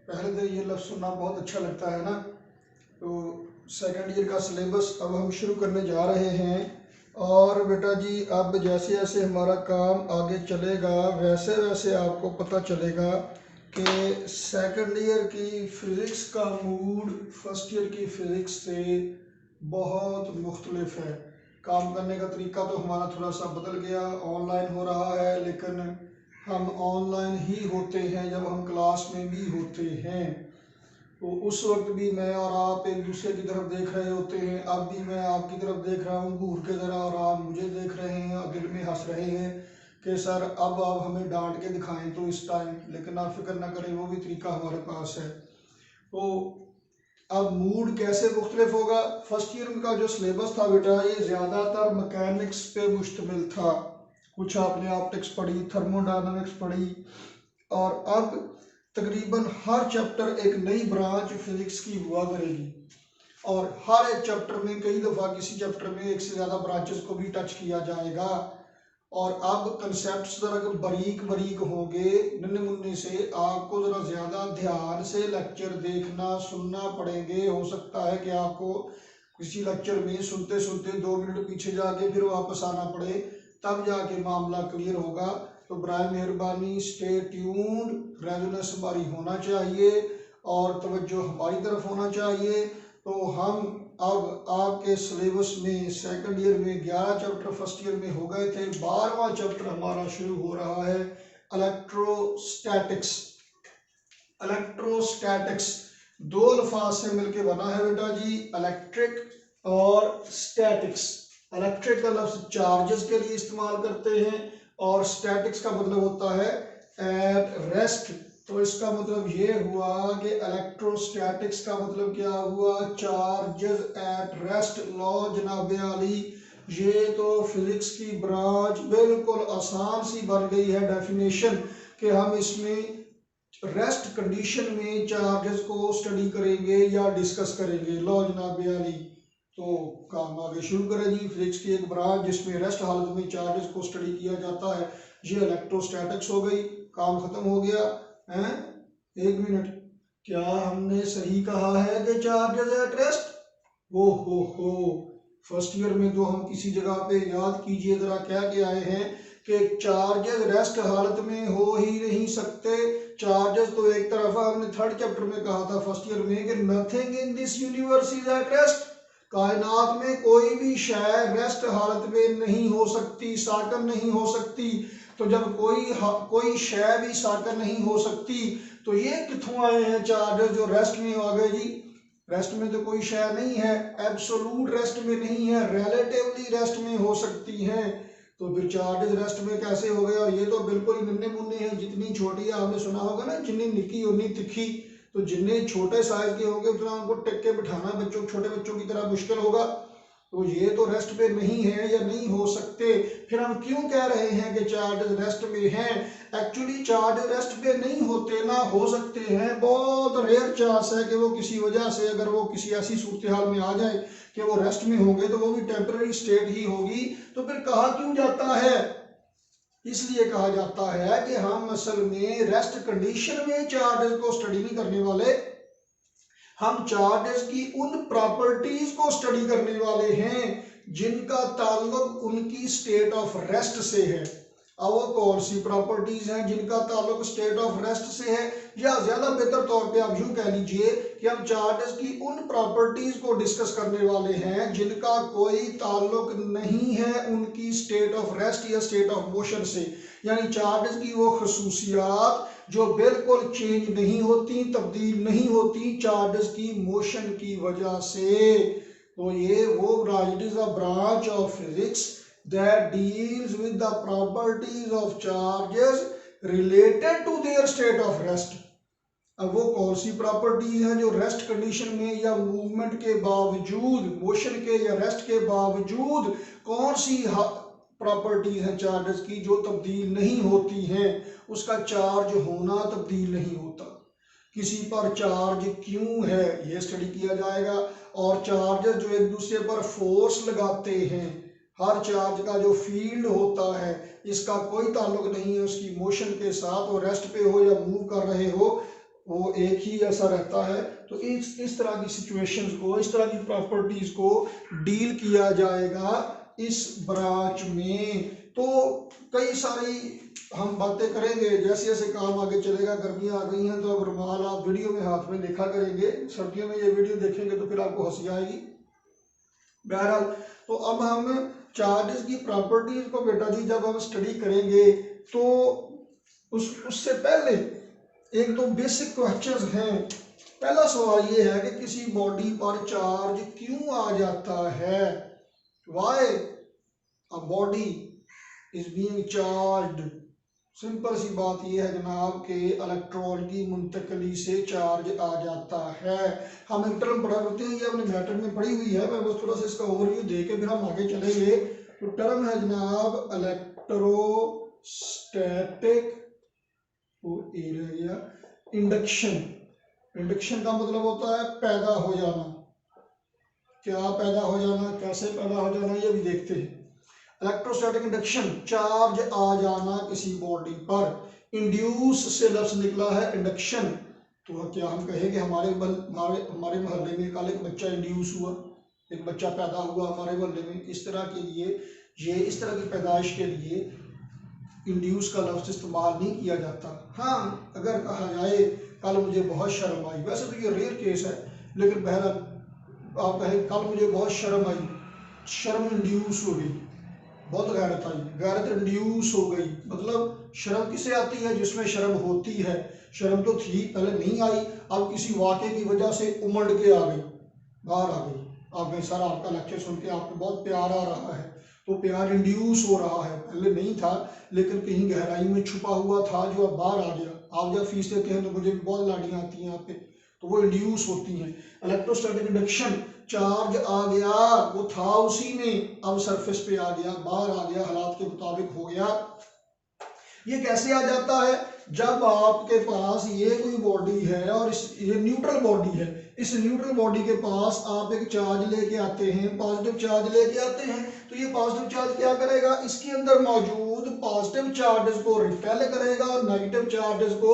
पहले तो ये लफ्ज़ सुनना बहुत अच्छा लगता है ना। तो सेकंड ईयर का सिलेबस अब हम शुरू करने जा रहे हैं। और बेटा जी अब जैसे जैसे हमारा काम आगे चलेगा वैसे वैसे आपको पता चलेगा कि सेकंड ईयर की फ़िज़िक्स का मूड फर्स्ट ईयर की फ़िज़िक्स से बहुत मुख्तलिफ है। काम करने का तरीका तो हमारा थोड़ा सा बदल गया, ऑनलाइन हो रहा है, लेकिन हम ऑनलाइन ही होते हैं जब हम क्लास में भी होते हैं। तो उस वक्त भी मैं और आप एक दूसरे की तरफ देख रहे होते हैं, अब भी मैं आपकी तरफ देख रहा हूँ घूर के ज़रा, और आप मुझे देख रहे हैं और दिल में हंस रहे हैं कि सर अब आप हमें डांट के दिखाएं तो इस टाइम, लेकिन आप फिक्र ना करें, वो भी तरीका हमारे पास है। तो अब मूड कैसे मुख्तलिफ होगा। फर्स्ट ईयर का जो सिलेबस था बेटा ये ज़्यादातर मैकेनिक्स पे मुश्तमिल था। कुछ आपने ऑप्टिक्स पढ़ी, थर्मोडायनामिक्स पढ़ी, और अब तकरीबन हर चैप्टर एक नई ब्रांच फिजिक्स की हुआ करेगी। और हर एक चैप्टर में कई दफ़ा किसी चैप्टर में एक से ज़्यादा ब्रांचेस को भी टच किया जाएगा। और अब कंसेप्ट ज़रा बारीक बारीक होंगे, नन्हे मुन्ने से आपको ज़रा ज़्यादा ध्यान से लेक्चर देखना सुनना पड़ेंगे। हो सकता है कि आपको किसी लेक्चर में सुनते सुनते 2 मिनट पीछे जाके फिर वापस आना पड़े, तब जाके मामला क्लियर होगा। तो बराए मेहरबानी स्टे ट्यून्ड, रेजोनेंस हमारी होना चाहिए और तवज्जो हमारी तरफ होना चाहिए। तो हम अब आपके सिलेबस में सेकंड ईयर में 11 चैप्टर फर्स्ट ईयर में हो गए थे, 12वां चैप्टर हमारा शुरू हो रहा है इलेक्ट्रोस्टैटिक्स। इलेक्ट्रोस्टैटिक्स दो अल्फाज से मिलकर बना है बेटा जी, इलेक्ट्रिक और स्टैटिक्स। इलेक्ट्रिक का लफ्ज चार्जेस के लिए इस्तेमाल करते हैं और स्टैटिक्स का मतलब होता है एट रेस्ट। तो इसका मतलब ये हुआ कि इलेक्ट्रोस्टैटिक्स का मतलब क्या हुआ, चार्जेस एट रेस्ट। लॉ जनाब आली, ये तो फिजिक्स की ब्रांच बिल्कुल आसान सी बन गई है डेफिनेशन, कि हम इसमें रेस्ट कंडीशन में चार्जेस को स्टडी करेंगे या डिस्कस करेंगे। लो जनाब आली, तो काम आगे शुरू करें जी। फिजिक्स की एक ब्रांच जिसमें रेस्ट हालत में चार्जेस को स्टडी किया जाता है, ये इलेक्ट्रोस्टैटिक्स हो गई। काम खत्म हो गया है। एक मिनट, क्या हमने सही कहा है कि चार्जेस एट रेस्ट? ओ हो, फर्स्ट ईयर में तो हम किसी जगह पे याद कीजिए जरा क्या क्या आए हैं कि चार्जेस रेस्ट हालत में हो ही नहीं सकते। चार्जेस तो एक तरफ हमने थर्ड चैप्टर में कहा था फर्स्ट ईयर में कि nothing in this universe is at rest. कायनात में कोई भी शय रेस्ट हालत में नहीं हो सकती, साकन नहीं हो सकती। तो जब कोई शय भी साकन नहीं हो सकती, तो ये कित्थों आए हैं चार्जेस जो रेस्ट में आ गए जी? रेस्ट में तो कोई शय नहीं है, एब्सोलूट रेस्ट में नहीं है, रिलेटिवली रेस्ट में हो सकती हैं। तो फिर चार्जेस रेस्ट में कैसे हो गए? और ये तो बिल्कुल ही नन्हे मुन्ने हैं, जितनी छोटी है, आपने सुना होगा ना, जितनी निकी उतनी तिखी। तो जितने छोटे साइज के होंगे उतना उनको टेक के बिठाना बच्चों, छोटे बच्चों की तरह मुश्किल होगा। तो ये तो रेस्ट पे नहीं है या नहीं हो सकते। फिर हम क्यों कह रहे हैं कि चार्जेस रेस्ट में हैं? एक्चुअली चार्ज रेस्ट पे नहीं होते, ना हो सकते हैं, बहुत रेयर चांस है कि वो किसी वजह से, अगर वो किसी ऐसी सूरत हाल में आ जाए कि वो रेस्ट में होंगे, तो वो भी टेम्पररी स्टेट ही होगी। तो फिर कहा क्यों जाता है? इसलिए कहा जाता है कि हम असल में रेस्ट कंडीशन में चार्जेस को स्टडी नहीं करने वाले, हम चार्जेस की उन प्रॉपर्टीज को स्टडी करने वाले हैं जिनका ताल्लुक उनकी स्टेट ऑफ रेस्ट से है। अब वो कौन सी प्रॉपर्टीज हैं जिनका ताल्लुक स्टेट ऑफ रेस्ट से है? या ज्यादा बेहतर तौर पे आप यूं कह लीजिए कि हम चार्जेस की उन प्रॉपर्टीज को डिस्कस करने वाले हैं जिनका कोई ताल्लुक नहीं है उनकी स्टेट ऑफ रेस्ट या स्टेट ऑफ मोशन से। यानी चार्जेस की वो खसूसियात जो बिल्कुल चेंज नहीं होती, तब्दील नहीं होती चार्जेस की मोशन की वजह से। तो ये वो branch, it is a branch of physics that deals with the properties of charges related to their state of rest। अब वो कौन सी प्रॉपर्टीज हैं जो रेस्ट कंडीशन में या मूवमेंट के बावजूद, मोशन के या रेस्ट के बावजूद, कौन सी प्रॉपर्टीज हैं चार्जेस की जो तब्दील नहीं होती हैं? उसका चार्ज होना तब्दील नहीं होता। किसी पर चार्ज क्यों है ये स्टडी किया जाएगा। और चार्जेस जो एक दूसरे पर फोर्स लगाते हैं, हर चार्ज का जो फील्ड होता है इसका कोई ताल्लुक नहीं है उसकी मोशन के साथ, और रेस्ट पे हो या मूव कर रहे हो, वो एक ही ऐसा रहता है। तो इस तरह की सिचुएशंस को, इस तरह की प्रॉपर्टीज को डील किया जाएगा इस ब्रांच में। तो कई सारी हम बातें करेंगे जैसे जैसे काम आगे चलेगा। गर्मियां आ गई हैं तो अब रुमाल आप वीडियो में हाथ में देखा करेंगे, सर्दियों में ये वीडियो देखेंगे तो फिर आपको हंसी आएगी। बहरहाल तो अब हम चार्जेस की प्रॉपर्टीज को बेटा जी जब हम स्टडी करेंगे तो उससे पहले एक दो बेसिक क्वेश्चंस हैं। पहला सवाल ये है कि किसी बॉडी पर चार्ज क्यों आ जाता है? Why a body is being charged. Simple सी बात यह है जनाब के इलेक्ट्रॉन की मुंतकली से चार्ज आ जाता है। हम एक टर्म पढ़ा करते हैं, ये अपने मैटर में पढ़ी हुई है, मैं बस थोड़ा सा इसका ओवरव्यू दे के फिर हम आगे चलेंगे। तो टर्म है जनाब इलेक्ट्रोस्टैटिक इंडक्शन। इंडक्शन का मतलब होता है पैदा हो जाना। क्या पैदा हो जाना, कैसे पैदा हो जाना, ये भी देखते हैं। इलेक्ट्रोस्टैटिक इंडक्शन, चार्ज आ जाना किसी बॉडी पर। इंड्यूस से लफ्ज निकला है इंडक्शन। तो क्या हम कहेंगे हमारे मोहल्ले में कल एक बच्चा इंड्यूस हुआ, एक बच्चा पैदा हुआ हमारे मोहल्ले में? इस तरह के लिए ये इस तरह की पैदाइश के लिए इंड्यूस का लफ्ज इस्तेमाल नहीं किया जाता। हाँ, अगर कहा जाए कल मुझे बहुत शर्म आई, वैसे तो ये रेयर केस है, लेकिन बहरहाल आप कहें कल मुझे बहुत शर्म आई, शर्म इंड्यूस हो गई, बहुत गैरत आई, गैरत इंड्यूस हो गई। मतलब शर्म किसे आती है? जिसमें शर्म होती है। शर्म तो थी पहले नहीं आई, अब किसी वाक़े की वजह से उमड़ के आ गई, बाहर आ गई। आप सर आपका लेक्चर सुन के आपको बहुत प्यार आ रहा है, तो प्यार इंड्यूस हो रहा है, पहले नहीं था लेकिन कहीं गहराई में छुपा हुआ था जो अब बाहर आ गया। आप जब फीस देते हैं तो मुझे भी बहुत लाड़ियाँ आती हैं आप पे, तो वो इंड्यूस होती हैं। इलेक्ट्रोस्टैटिक इंडक्शन, चार्ज आ गया, वो था उसी में, अब सरफेस पे आ गया, बाहर आ गया, हालात के मुताबिक हो गया। ये कैसे आ जाता है? जब आपके पास ये कोई बॉडी है और ये न्यूट्रल बॉडी है, इस न्यूट्रल बॉडी के पास आप एक चार्ज लेके आते हैं, पॉजिटिव चार्ज लेके आते हैं, तो ये पॉजिटिव चार्ज क्या करेगा? इसके अंदर मौजूद पॉजिटिव चार्जेस को रिपेल करेगा और नेगेटिव चार्जेस को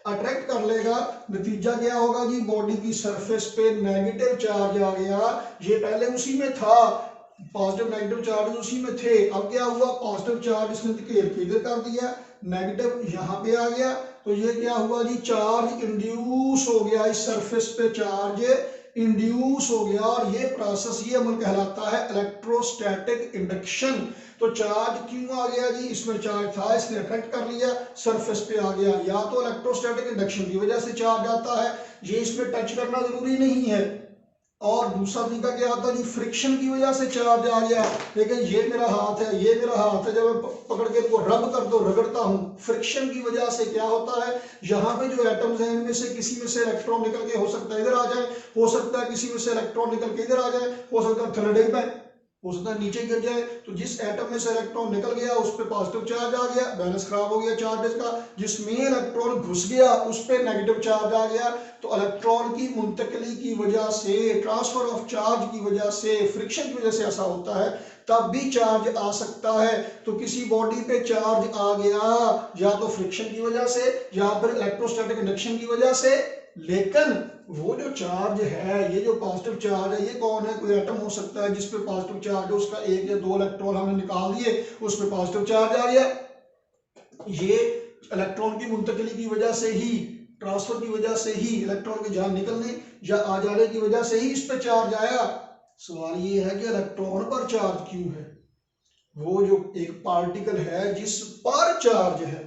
अट्रैक्ट कर लेगा। नतीजा क्या होगा जी? बॉडी की सरफेस पे नेगेटिव चार्ज आ गया, ये पहले उसी में था, पॉजिटिव नेगेटिव चार्ज उसी में थे। अब क्या हुआ? पॉजिटिव चार्ज इसने घेर के इधर कर दिया, नेगेटिव यहाँ पे आ गया, तो ये क्या हुआ जी? चार्ज इंड्यूस हो गया, इस सरफेस पे चार्ज इंड्यूस हो गया, और ये प्रोसेस, ये अमल कहलाता है इलेक्ट्रोस्टैटिक इंडक्शन। तो चार्ज क्यों आ गया जी? इसमें चार्ज था, इसने अट्रैक्ट कर लिया, सरफेस पे आ गया। या तो इलेक्ट्रोस्टैटिक इंडक्शन की वजह से चार्ज आता है, ये इसमें टच करना जरूरी नहीं है। और दूसरा तरीका क्या आता है जी? फ्रिक्शन की वजह से चार्ज आ गया। लेकिन ये मेरा हाथ है, ये मेरा हाथ है, जब मैं पकड़ के इसको रब कर दो, रगड़ता हूँ, फ्रिक्शन की वजह से क्या होता है? यहाँ पे जो एटम्स हैं इनमें से किसी में से इलेक्ट्रॉन निकल के हो सकता है इधर आ जाए, हो सकता है किसी में से इलेक्ट्रॉन निकल के इधर आ जाए, हो सकता है थर्ड डिग में, हो सकता है नीचे गिर जाए। तो जिस एटम में से इलेक्ट्रॉन निकल गया उस पर पॉजिटिव चार्ज आ गया, बैलेंस खराब हो गया चार्जेस का। जिसमें इलेक्ट्रॉन घुस गया उस पर नेगेटिव चार्ज आ गया। तो इलेक्ट्रॉन की मुंतकली की वजह से, ट्रांसफर ऑफ चार्ज की वजह से, फ्रिक्शन की वजह से ऐसा होता है, तब भी चार्ज आ सकता है। तो किसी बॉडी पे चार्ज आ गया या तो फ्रिक्शन की वजह से या फिर इलेक्ट्रोस्टैटिक इंडक्शन की वजह से। लेकिन वो जो चार्ज है, ये जो पॉजिटिव चार्ज है, ये कौन है? कोई एटम हो सकता है जिसपे पॉजिटिव चार्ज है, उसका एक या दो इलेक्ट्रॉन हमने निकाल दिए, उस पर पॉजिटिव चार्ज आ गया। ये इलेक्ट्रॉन की मुंतकली की वजह से ही, ट्रांसफर की वजह से ही, इलेक्ट्रॉन के जहां निकलने या आ जाने की वजह से ही इस पे चार्ज आया। सवाल ये है कि इलेक्ट्रॉन पर चार्ज क्यों है? वो जो एक पार्टिकल है जिस पर चार्ज है,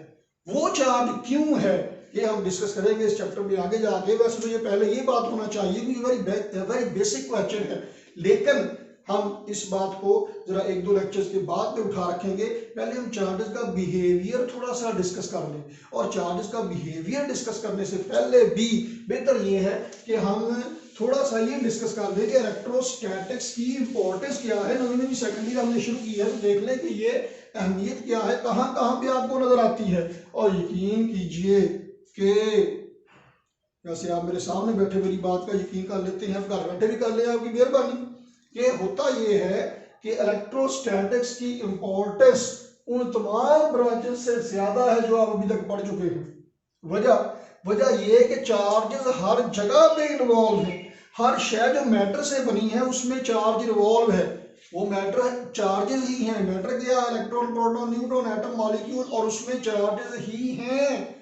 वो चार्ज क्यों है, ये हम डिस्कस करेंगे इस चैप्टर में आगे जाके। वैसे तो ये पहले ये बात होना चाहिए कि वेरी बेसिक क्वेश्चन है, लेकिन हम इस बात को जरा एक दो लेक्चर्स के बाद में उठा रखेंगे। पहले हम चार्जेस का बिहेवियर थोड़ा सा डिस्कस कर लें, और चार्जेस का बिहेवियर डिस्कस करने से पहले भी बेहतर ये है कि हम थोड़ा सा ये डिस्कस कर लें कि इलेक्ट्रोस्टैटिक्स की इंपॉर्टेंस क्या है। नवी सेकेंड ईयर हमने शुरू की है, तो देख लें कि ये अहमियत क्या है, कहाँ कहाँ पे आपको नजर आती है। और यकीन कीजिए कि वैसे आप मेरे सामने बैठे मेरी बात का यकीन कर लेते हैं, घर बैठे भी कर ले, आपकी मेहरबानी। कि होता ये है कि इलेक्ट्रोस्टैटिक्स की इंपॉर्टेंस उन तमाम ब्रांचेस से ज्यादा है जो आप अभी तक पढ़ चुके हैं। वजह वजह ये कि चार्जेस हर जगह पे इन्वॉल्व है, हर शय जो मैटर से बनी है उसमें चार्ज इन्वॉल्व है, वो मैटर चार्जेस ही हैं। मैटर क्या है? Electron, proton, neutron, atom, molecule, और उसमें चार्जेस ही हैं।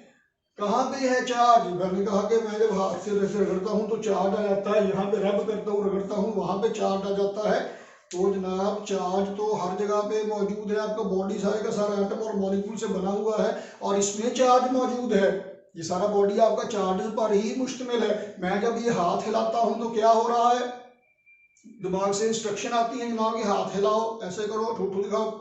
कहाँ पे है चार्ज? मैंने कहा कि मैं जब हाथ से रगड़ता हूँ तो चार्ज आ जाता है, यहाँ पे रब करता हूँ, रगड़ता हूँ, वहां पे चार्ज आ जाता है। तो जनाब चार्ज तो हर जगह पे मौजूद है, आपका बॉडी सारे का सारा एटम और मॉलिक्यूल से बना हुआ है और इसमें चार्ज मौजूद है। ये सारा बॉडी आपका चार्ज पर ही मुश्तमिल है। मैं जब ये हाथ हिलाता हूं तो क्या हो रहा है? दिमाग से इंस्ट्रक्शन आती है जनाब कि हाथ हिलाओ, ऐसे करो, ठुठू दिखाओ।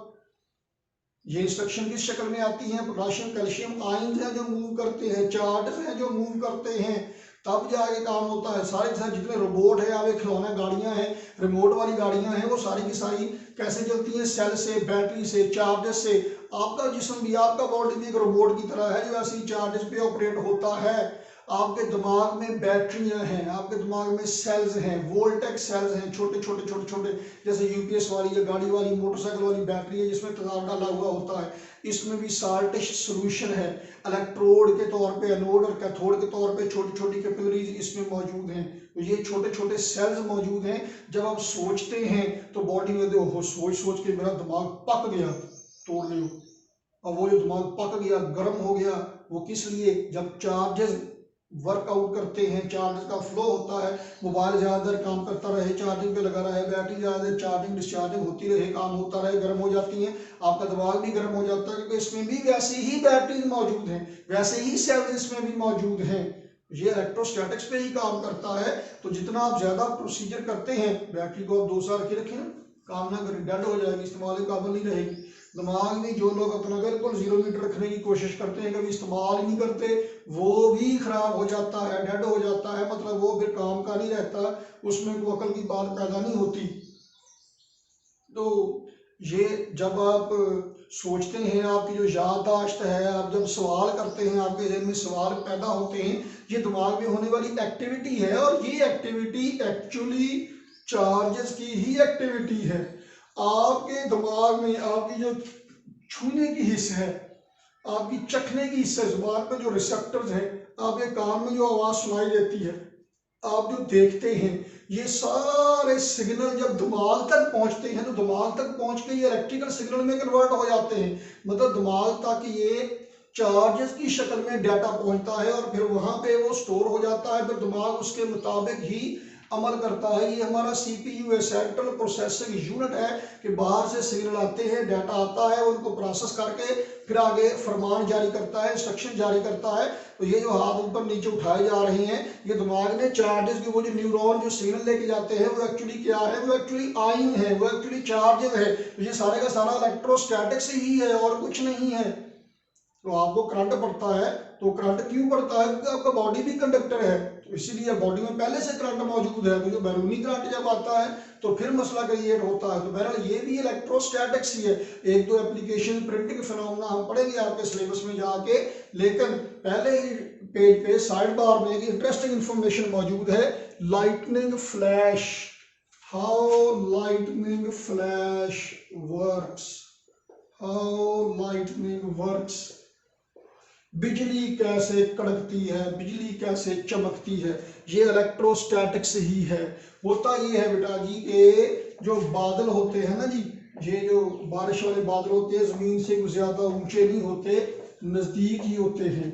ये इंस्ट्रक्शन किस शक्ल में आती है? पोटेशियम, कैल्शियम आयंस हैं जो मूव करते हैं, चार्जेस हैं जो मूव करते हैं, तब जाके काम होता है। सारे के सारे जितने रोबोट है, आप खिलौना गाड़ियां हैं, रिमोट वाली गाड़ियां हैं, वो सारी की सारी कैसे चलती हैं? सेल से, बैटरी से, चार्जेस से। आपका जिस्म भी, आपका बॉडी भी एक रोबोट की तरह है जो ऐसी चार्जेस पे ऑपरेट होता है। आपके दिमाग में बैटरियां हैं, आपके दिमाग में सेल्स हैं, वोल्टेक सेल्स हैं, छोटे छोटे छोटे छोटे, जैसे यूपीएस वाली या गाड़ी वाली, मोटरसाइकिल वाली बैटरी है जिसमें तेजाब डाला हुआ होता है। इसमें भी साल्टिश सोल्यूशन है, इलेक्ट्रोड के तौर पे, एनोड और कैथोड के तौर पे छोटी छोटी कैपिलरीज इसमें मौजूद हैं। तो ये छोटे छोटे सेल्स मौजूद हैं। जब आप सोचते हैं तो बॉडी में देखो, सोच सोच के मेरा दिमाग पक गया, तोड़ लियो। और वो जो दिमाग पक गया, गर्म हो गया, वो किस लिए? जब चार्जेस वर्कआउट करते हैं, चार्ज का फ्लो होता है, मोबाइल ज़्यादा देर काम करता रहे, चार्जिंग पे लगा रहे, बैटरी ज़्यादा देर चार्जिंग डिस्चार्जिंग होती रहे, काम होता रहे, गर्म हो जाती हैं, आपका दिमाग भी गर्म हो जाता है, क्योंकि इसमें भी वैसी ही बैटरी मौजूद हैं, वैसे ही सेल्स इसमें भी मौजूद हैं। ये इलेक्ट्रोस्टैटिक्स पे ही काम करता है। तो जितना आप ज़्यादा प्रोसीजर करते हैं, बैटरी को आप 2 साल रखे रखें ना, काम ना करें, डेड हो जाएगी, इस्तेमाल के काबिल नहीं रहेगी। दिमाग में जो लोग अपना बिल्कुल 0 मीटर रखने की कोशिश करते हैं, कभी इस्तेमाल ही नहीं करते, वो भी खराब हो जाता है, डेड हो जाता है, मतलब वो फिर काम का नहीं रहता, उसमें कोई अकल की बात पैदा नहीं होती। तो ये जब आप सोचते हैं, आपकी जो याददाश्त है, आप जब सवाल करते हैं, आपके जहन में सवाल पैदा होते हैं, ये दिमाग में होने वाली एक्टिविटी है, और ये एक्टिविटी एक्चुअली चार्जेस की ही एक्टिविटी है। आपके दिमाग में आपकी जो छूने की हिस्स है, आपकी चखने की हिस्सा, जुबान पर जो रिसेप्टर्स हैं, आपके कान में जो आवाज़ सुनाई देती है, आप जो देखते हैं, ये सारे सिग्नल जब दिमाग तक पहुंचते हैं तो दिमाग तक पहुंच के ये इलेक्ट्रिकल सिग्नल में कन्वर्ट हो जाते हैं। मतलब दिमाग तक ये चार्जेस की शक्ल में डाटा पहुंचता है और फिर वहां पे वो स्टोर हो जाता है, फिर दिमाग उसके मुताबिक ही अमल करता है। ये हमारा सीपीयू है, सेंट्रल प्रोसेसिंग यूनिट है, कि बाहर से सिग्नल आते हैं, डाटा आता है, उनको प्रोसेस करके फिर आगे फरमान जारी करता है, इंस्ट्रक्शन जारी करता है। तो ये जो हाथ ऊपर नीचे उठाए जा रहे हैं, ये दिमाग में चार्जेस के वो जो न्यूरॉन जो सिग्नल लेके जाते हैं, वो एक्चुअली क्या है? वो एक्चुअली आयन है, वो एक्चुअली चार्जेस है। तो ये सारे का सारा इलेक्ट्रोस्टैटिक्स ही है और कुछ नहीं है। तो आपको करंट पड़ता है, तो करंट क्यों पड़ता है? क्योंकि आपका बॉडी भी कंडक्टर है, तो इसीलिए बॉडी में पहले से करंट मौजूद है। तो जो बैरूनी करंट जब आता है तो फिर मसला क्रिएट होता है। तो बहरहाल ये भी इलेक्ट्रोस्टैटिक्स ही है। 1-2 एप्लीकेशन प्रिंटिंग फिनोमेना हम पढ़ेंगे आपके सिलेबस में जाके, लेकिन पहले ही पेज पे साइड बार में एक इंटरेस्टिंग इंफॉर्मेशन मौजूद है, lightning flash, how lightning flash works, how lightning works, बिजली कैसे कड़कती है, बिजली कैसे चमकती है, ये इलेक्ट्रोस्टैटिक्स ही है। होता ये है बेटा जी कि जो बादल होते हैं ना जी, ये जो बारिश वाले बादल होते हैं, जमीन से ज्यादा ऊंचे नहीं होते, नजदीक ही होते हैं।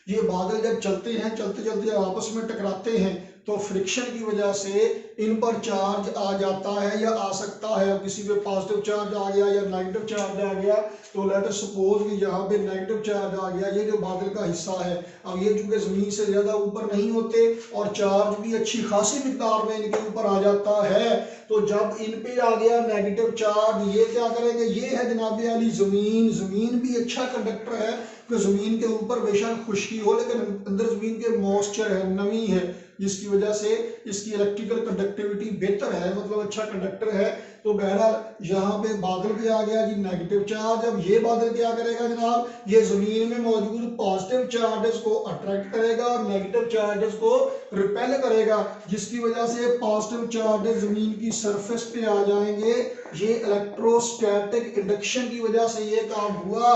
ये बादल जब चलते हैं, चलते चलते आपस में टकराते हैं, तो फ्रिक्शन की वजह से इन पर चार्ज आ जाता है या आ सकता है। अब किसी पे पॉजिटिव चार्ज आ गया या नेगेटिव चार्ज आ गया, तो लेट अस सपोज कि यहाँ पे नेगेटिव चार्ज आ गया, ये जो बादल का हिस्सा है। अब ये चूंकि जमीन से ज्यादा ऊपर नहीं होते और चार्ज भी अच्छी खासी मिकदार में इनके ऊपर आ जाता है, तो जब इन पे आ गया नेगेटिव चार्ज, ये क्या करेंगे? ये है जनाब अली जमीन। जमीन भी अच्छा कंडक्टर है, कि जमीन के ऊपर बेशक खुश्की हो, लेकिन अंदर जमीन के मॉइस्चर है, नमी है, जिसकी वजह से इसकी इलेक्ट्रिकल कंडक्टिविटी बेहतर है, मतलब अच्छा कंडक्टर है। तो बहरहाल यहाँ पे बादल भी आ गया जी नेगेटिव चार्ज। अब ये बादल क्या करेगा जनाब? ये जमीन में मौजूद पॉजिटिव चार्जेस को अट्रैक्ट करेगा और नेगेटिव चार्जेस को रिपेल करेगा, जिसकी वजह से पॉजिटिव चार्जेस जमीन की सरफेस पे आ जाएंगे। ये इलेक्ट्रोस्टैटिक इंडक्शन की वजह से ये काम हुआ।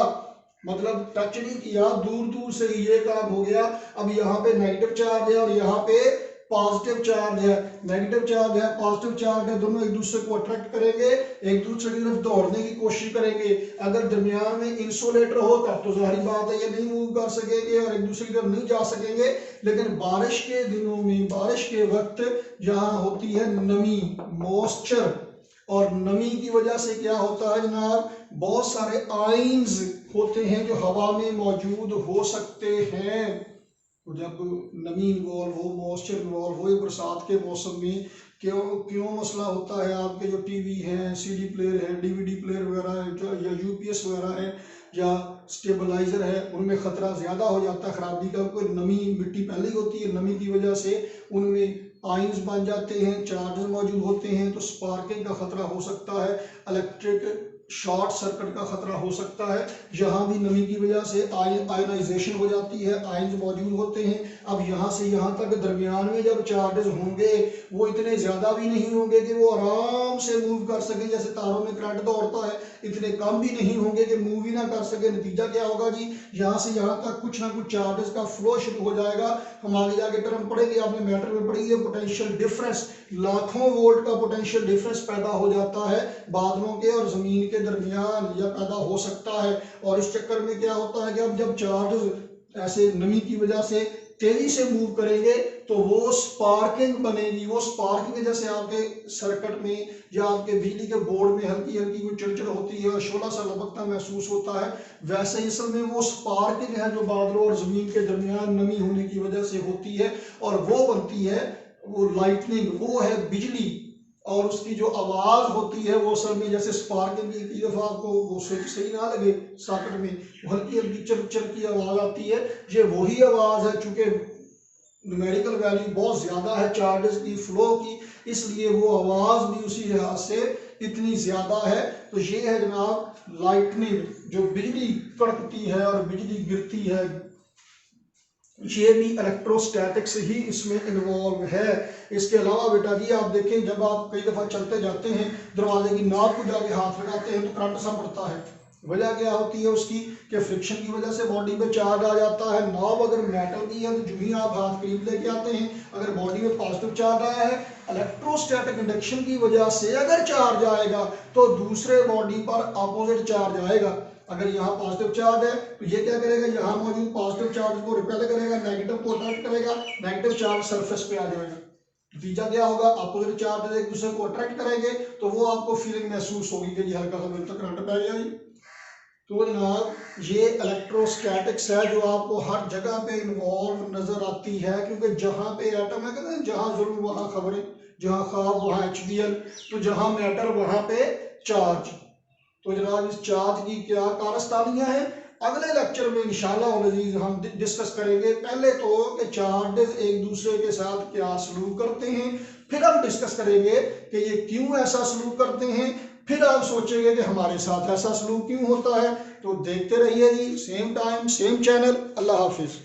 मतलब टच नहीं किया, दूर दूर से ही ये काम हो गया। अब यहाँ पे नेगेटिव चार्ज है और यहाँ पे पॉजिटिव चार्ज है, नेगेटिव चार्ज है पॉजिटिव चार्ज है, दोनों एक दूसरे को अट्रैक्ट करेंगे, एक दूसरे की तरफ दौड़ने की कोशिश करेंगे। अगर दरमियान में इंसुलेटर हो तब तो जाहिर बात है ये नहीं मूव कर सकेंगे और एक दूसरे की तरफ नहीं जा सकेंगे। लेकिन बारिश के दिनों में, बारिश के वक्त जहाँ होती है नमी, मॉइस्चर, और नमी की वजह से क्या होता है जनाब, बहुत सारे आयंस होते हैं जो हवा में मौजूद हो सकते हैं। तो जब नमी इन्वॉल्व हो, मॉइस्चर इन्वॉल्व हो, बरसात के मौसम में क्यों क्यों मसला होता है, आपके जो टीवी हैं, सीडी प्लेयर है, डीवीडी प्लेयर वगैरह है, या यूपीएस वगैरह है, या स्टेबलाइजर है, उनमें ख़तरा ज़्यादा हो जाता है खराबी का। कोई नमी, मिट्टी पहले ही होती है, नमी की वजह से उनमें आयंस बन जाते हैं, चार्जेस मौजूद होते हैं, तो स्पार्किंग का खतरा हो सकता है, इलेक्ट्रिक शॉर्ट सर्किट का खतरा हो सकता है। यहाँ भी नमी की वजह से आयनाइजेशन हो जाती है, आयंस मौजूद होते हैं। अब यहाँ से यहाँ तक दरमियान में जब चार्जेस होंगे वो इतने ज़्यादा भी नहीं होंगे कि वो आराम से मूव कर सके, जैसे तारों में करंट दौड़ता है, इतने कम भी नहीं होंगे कि मूव ही ना कर सके। नतीजा क्या होगा जी, यहाँ से यहाँ तक कुछ ना कुछ चार्जेस का फ्लो शुरू हो जाएगा। हम आगे जाके टर्म पढ़ेंगे, आपने मैटर में पढ़ी है, पोटेंशियल डिफरेंस, लाखों वोल्ट का पोटेंशियल डिफरेंस पैदा हो जाता है बादलों के और ज़मीन के दरमियान, या पैदा हो सकता है। और इस चक्कर में क्या होता है कि अब जब चार्ज ऐसे नमी की वजह से तेजी से मूव करेंगे तो वो स्पार्किंग बनेगी। वो स्पार्किंग जैसे आपके सर्किट में या आपके बिजली के बोर्ड में हल्की हल्की कोई चिड़चिड़ होती है और शोला सा लपकता महसूस होता है, वैसे ही असल में वो स्पार्किंग है जो बादलों और जमीन के दरमियान नमी होने की वजह से होती है, और वो बनती है वो लाइटनिंग, वो है बिजली। और उसकी जो आवाज़ होती है वो असल में जैसे स्पार्किंग की दफ़ा आपको वो स्विच सही ना लगे सॉकेट में, हल्की हल्की चर चर की आवाज़ आती है, ये वही आवाज़ है। चूँकि न्यूमेरिकल वैल्यू बहुत ज़्यादा है चार्जेस की, फ्लो की, इसलिए वो आवाज़ भी उसी लिहाज से इतनी ज़्यादा है। तो ये है जनाब लाइटनिंग, जो बिजली कड़कती है और बिजली गिरती है, ये भी इलेक्ट्रोस्टैटिक्स ही इसमें इन्वॉल्व है। इसके अलावा बेटा जी आप देखें, जब आप कई दफ़ा चलते जाते हैं, दरवाजे की नॉब को जाके हाथ लगाते हैं तो करंट सा पड़ता है। वजह क्या होती है उसकी, कि फ्रिक्शन की वजह से बॉडी पे चार्ज आ जाता है। नॉब अगर मेटल की है तो जो ही आप हाथ करीब लेके आते हैं, अगर बॉडी में पॉजिटिव चार्ज आया है, इलेक्ट्रोस्टैटिक इंडक्शन की वजह से अगर चार्ज आएगा तो दूसरे बॉडी पर अपोजिट चार्ज आएगा। अगर यहाँ पॉजिटिव चार्ज है तो ये क्या करेगा, यहाँ मौजूद पॉजिटिव चार्ज को रिपेल करेगा, नेगेटिव को अट्रैक्ट करेगा, नेगेटिव चार्ज सरफेस पे आ जाएगा। नतीजा क्या होगा, अपोजिट चार्ज एक दूसरे को अट्रैक्ट करेंगे तो वो आपको फीलिंग महसूस होगी कि जी हल्का सा मेरे तक करंट पै गया जी। तो जनाब ये इलेक्ट्रोस्टैटिक्स है जो आपको हर जगह पे इन्वॉल्व नजर आती है, क्योंकि जहाँ पे एटम है, कहते हैं जहाँ जुल्म वहाँ खबरें, जहाँ ख्वाब वहाँ HBL, तो जहाँ मैटर वहाँ पे चार्ज। तो जनाब इस चार्ज की क्या कारस्तानियाँ हैं, अगले लेक्चर में इंशाल्लाह अज़ीज़ हम डिस्कस करेंगे। पहले तो कि चार्जेस एक दूसरे के साथ क्या सलूक करते हैं, फिर हम डिस्कस करेंगे कि ये क्यों ऐसा सलूक करते हैं, फिर आप सोचेंगे कि हमारे साथ ऐसा सलूक क्यों होता है। तो देखते रहिए जी, सेम टाइम सेम चैनल। अल्लाह हाफिज़।